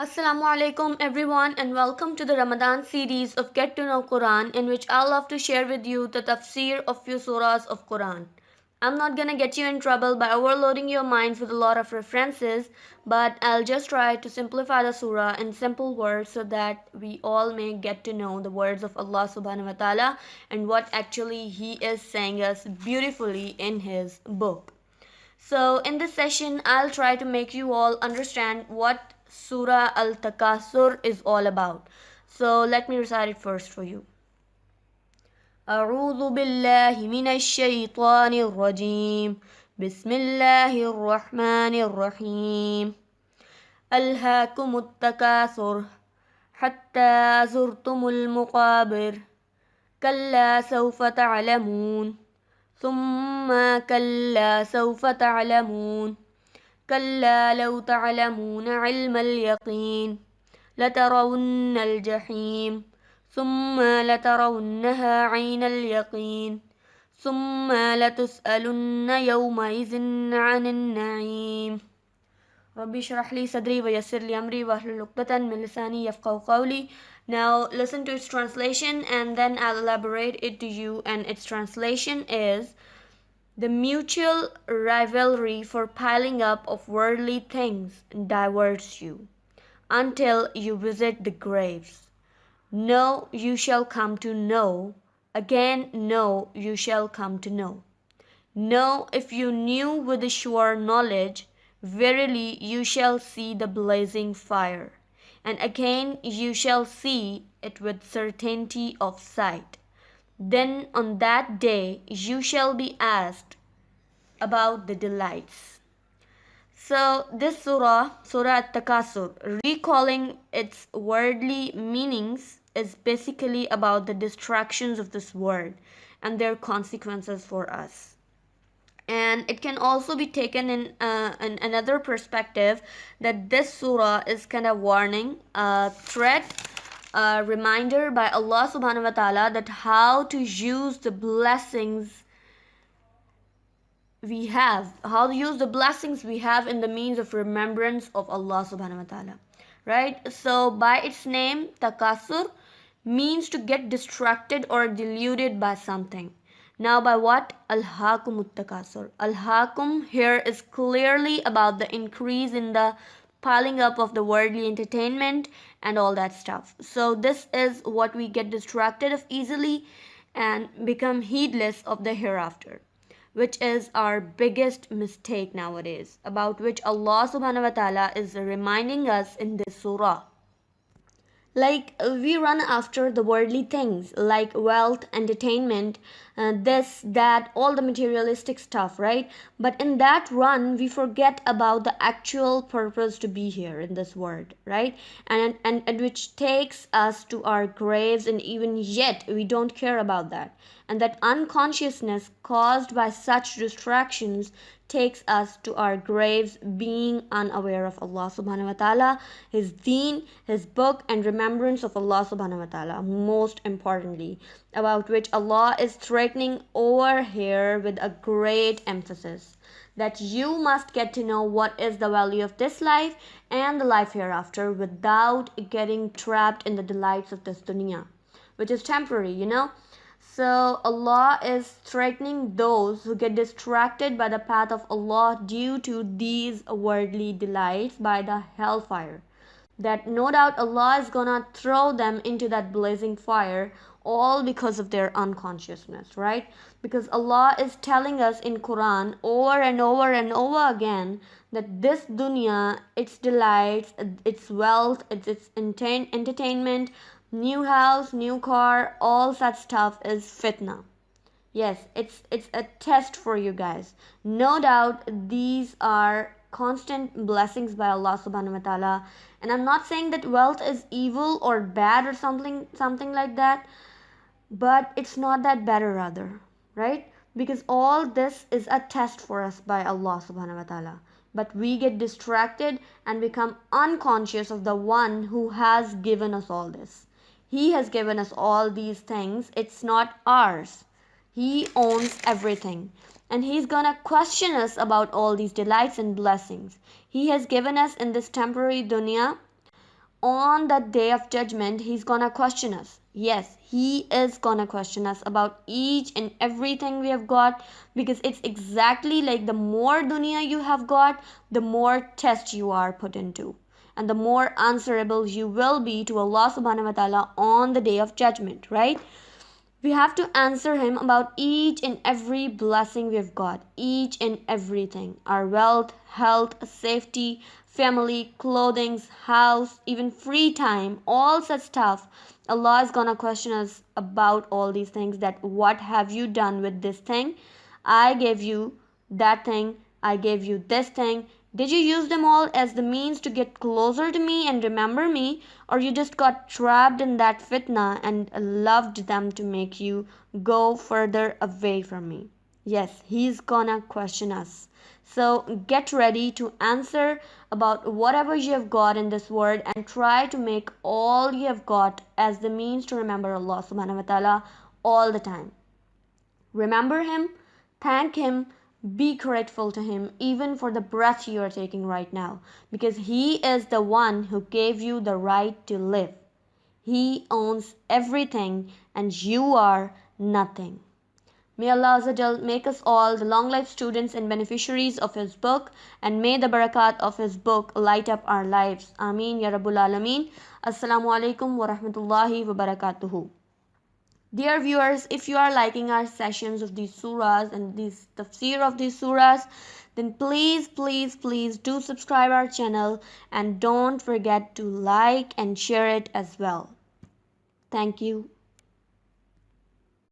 Assalamu alaikum everyone and welcome to the Ramadan series of Get to Know Quran, in which I love to share with you the tafsir of few surahs of Quran. I'm not gonna get you in trouble by overloading your minds with a lot of references, but I'll just try to simplify the surah in simple words so that we all may get to know the words of Allah subhanahu wa ta'ala and what actually He is saying us beautifully in His book. So, in this session, I'll try to make you all understand what Surah Al Takasur is all about. So, let me recite it first for you. أعوذ بالله من الشيطان الرجيم بسم الله الرحمن الرحيم ألهاكم التكاثر حتى زرتم المقابر كلا سوف تعلمون ثم كلا سوف تعلمون كلا لو تعلمون علم اليقين لترون الجحيم ثم لترونها عين اليقين ثم لتسألن يومئذ عن النعيم ربي اشرح لي صدري ويسر لي أمري واحلل عقدة من لساني يفقهوا قولي. Now listen to its translation and then I'll elaborate it to you, and its translation is: the mutual rivalry for piling up of worldly things diverts you until you visit the graves. Know you shall come to know, again know you shall come to know. Know if you knew with a sure knowledge, verily you shall see the blazing fire, and again you shall see it with certainty of sight. Then on that day you shall be asked about the delights. So this surah At-Takasur, recalling its worldly meanings, is basically about the distractions of this world and their consequences for us. And it can also be taken in another perspective, that this surah is kind of warning, a threat, a reminder by Allah subhanahu wa ta'ala that how to use the blessings we have, how to use the blessings we have in the means of remembrance of Allah subhanahu wa ta'ala. Right? So by its name, takasur means to get distracted or deluded by something. Now by what? Alhaakum takasur. Alhaakum here is clearly about the increase in the piling up of the worldly entertainment and all that stuff. So this is what we get distracted of easily and become heedless of the hereafter, which is our biggest mistake nowadays, about which Allah subhanahu wa ta'ala is reminding us in this surah. Like we run after the worldly things like wealth, entertainment, this, that, all the materialistic stuff, right? But in that run, we forget about the actual purpose to be here in this world, right? And which takes us to our graves, and even yet we don't care about that. And that unconsciousness caused by such distractions takes us to our graves, being unaware of Allah subhanahu wa ta'ala, His deen, His book, and remembrance of Allah subhanahu wa ta'ala, most importantly, about which Allah is threatening over here with a great emphasis, that you must get to know what is the value of this life and the life hereafter without getting trapped in the delights of this dunya, which is temporary. So Allah is threatening those who get distracted by the path of Allah due to these worldly delights by the hellfire. That no doubt Allah is gonna throw them into that blazing fire, all because of their unconsciousness, right? Because Allah is telling us in Quran over and over and over again that this dunya, its delights, its wealth, its entertainment, new house, new car, all such stuff is fitna. Yes, it's a test for you guys. No doubt these are constant blessings by Allah subhanahu wa ta'ala. And I'm not saying that wealth is evil or bad or something like that, but it's not that bad, or rather, right? Because all this is a test for us by Allah subhanahu wa ta'ala. But we get distracted and become unconscious of the one who has given us all this. He has given us all these things. It's not ours. He owns everything. And He's gonna question us about all these delights and blessings He has given us in this temporary dunya, on that day of judgment, he's gonna question us. Yes, he is gonna question us about each and everything we have got, because it's exactly like the more dunya you have got, the more test you are put into, and the more answerable you will be to Allah subhanahu wa ta'ala on the day of judgment, right? We have to answer him about each and every blessing we've got, each and everything, our wealth, health, safety, family, clothing, house, even free time, all such stuff. Allah is gonna question us about all these things, that what have you done with this thing? I gave you that thing, I gave you this thing. Did you use them all as the means to get closer to me and remember me, or you just got trapped in that fitna and loved them to make you go further away from me? Yes, he's gonna question us. So get ready to answer about whatever you have got in this world, and try to make all you have got as the means to remember Allah subhanahu wa ta'ala all the time. Remember him, thank him, be grateful to him even for the breath you are taking right now, because he is the one who gave you the right to live. He owns everything and you are nothing. May Allah Azza make us all the long life students and beneficiaries of His book, and may the barakat of His book light up our lives. Ameen Ya Rabbul Alameen. Assalamu alaikum wa rahmatullahi wa barakatuhu. Dear viewers, if you are liking our sessions of these surahs and these tafsir of these surahs, then please do subscribe our channel, and don't forget to like and share it as well. Thank you.